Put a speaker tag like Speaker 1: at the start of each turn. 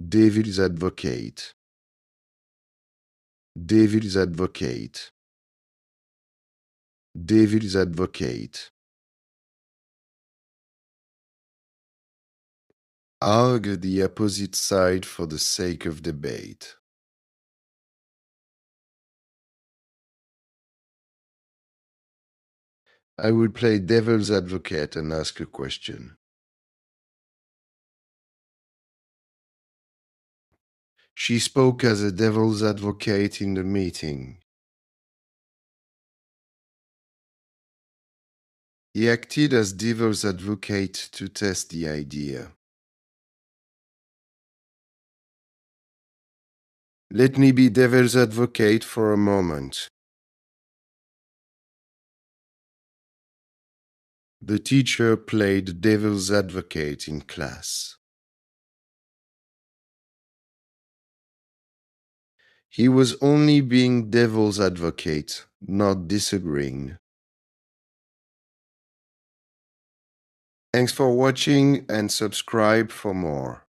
Speaker 1: Devil's advocate. Devil's advocate. Devil's advocate. Argue the opposite side for the sake of debate. I will play devil's advocate and ask a question. She spoke as a devil's advocate in the meeting. He acted as devil's advocate to test the idea. Let me be devil's advocate for a moment. The teacher played devil's advocate in class. He was only being devil's advocate, not disagreeing. Thanks for watching and subscribe for more.